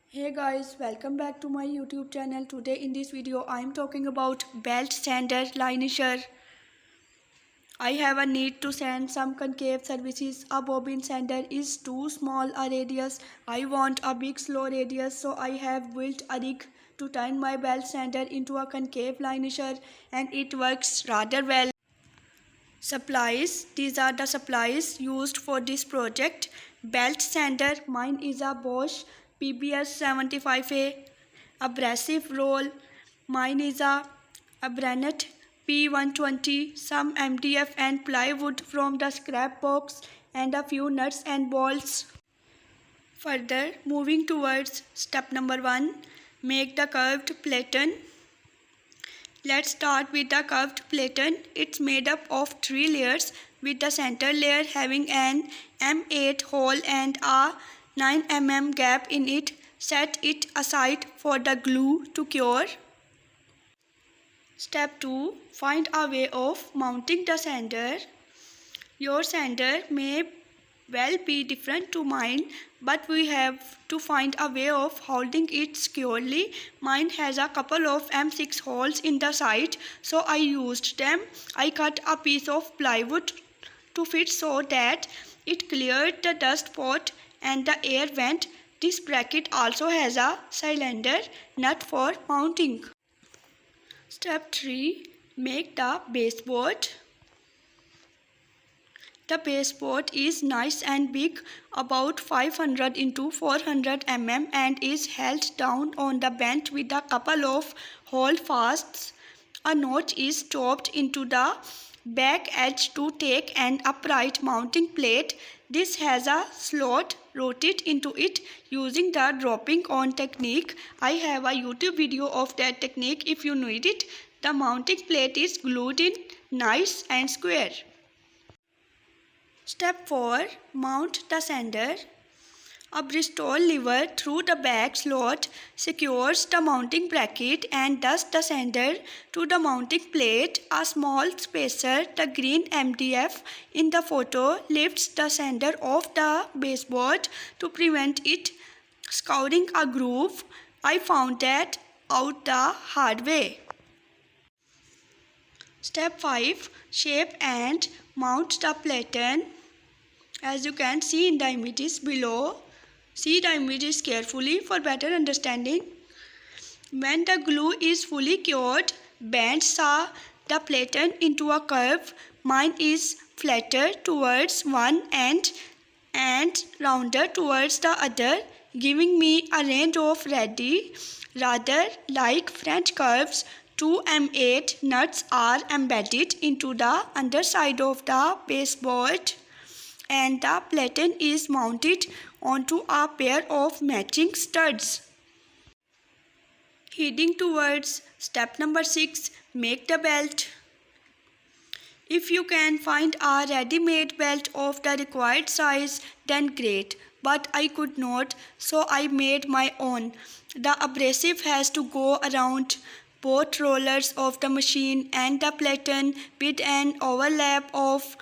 Hey guys, welcome back to my YouTube channel. Today in this video I am talking about belt sander Linisher. I have a need to sand some concave surfaces. A bobbin sander is too small a radius. I want a big slow radius, so I have built a rig to turn my belt sander into a concave Linisher, and it works rather well. Supplies. These are the supplies used for this project. Belt sander. Mine is a Bosch PBS 75A. Abrasive roll. Mine is a Brandt P120. Some MDF and plywood from the scrap box, and a few nuts and bolts. Further, moving towards step number 1. Make the curved platen. Let's start with the curved platen. It's made up of 3 layers, with the center layer having an M8 hole and a 9 mm gap in it. Set it aside for the glue to cure. Step 2. Find a way of mounting the sander. Your sander may well be different to mine, but we have to find a way of holding it securely. Mine has a couple of M6 holes in the side, so I used them. I cut a piece of plywood to fit so that it cleared the dust pot and the air vent. This bracket also has a cylinder nut for mounting. Step 3. Make the baseboard. The baseboard is nice and big, about 500 into 400 mm, and is held down on the bench with a couple of holdfasts. A notch is chopped into the back edge to take an upright mounting plate. This has a slot. Rotate into it using the dropping on technique. I have a YouTube video of that technique if you need it. The mounting plate is glued in nice and square. Step 4. Mount the sander. A Bristol lever through the back slot secures the mounting bracket and thus the sander to the mounting plate. A small spacer, the green MDF in the photo, lifts the sander off the baseboard to prevent it scouring a groove. I found that out the hard way. Step 5. Shape and mount the platen. As you can see in the images below, see the images carefully for better understanding. When the glue is fully cured, bend saw the platen into a curve. Mine is flatter towards one end and rounder towards the other, giving me a range of rather like French curves. 2 M8 nuts are embedded into the underside of the baseboard, and the platen is mounted onto a pair of matching studs. Heading towards step number 6. Make the belt. If you can find a ready-made belt of the required size, then great, but I could not, so I made my own. The abrasive has to go around both rollers of the machine and the platen with an overlap of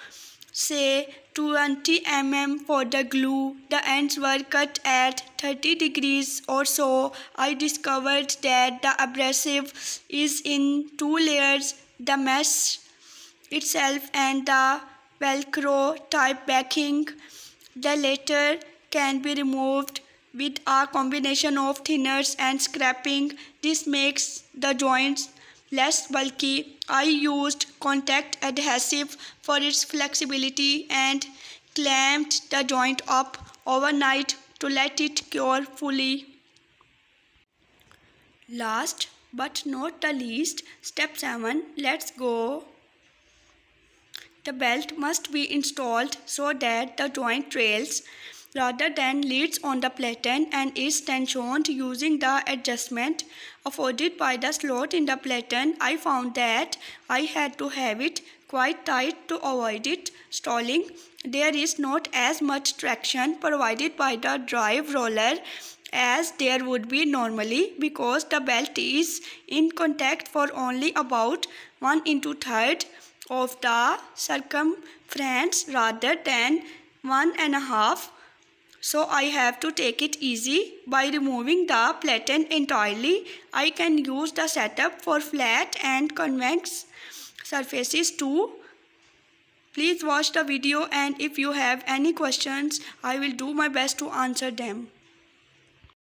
say 20 mm for the glue. The ends were cut at 30 degrees or so. I discovered that the abrasive is in 2 layers, the mesh itself and the velcro type backing. The latter can be removed with a combination of thinners and scraping. This makes the joints less bulky. I used contact adhesive for its flexibility and clamped the joint up overnight to let it cure fully. Last but not the least, step 7. Let's go. The belt must be installed so that the joint trails rather than leads on the platen and is tensioned using the adjustment afforded by the slot in the platen. I found that I had to have it quite tight to avoid it stalling. There is not as much traction provided by the drive roller as there would be normally, because the belt is in contact for only about 1/3 of the circumference rather than 1.5. so I have to take it easy. By removing the platen entirely, I can use the setup for flat and convex surfaces too. Please watch the video, and if you have any questions, I will do my best to answer them.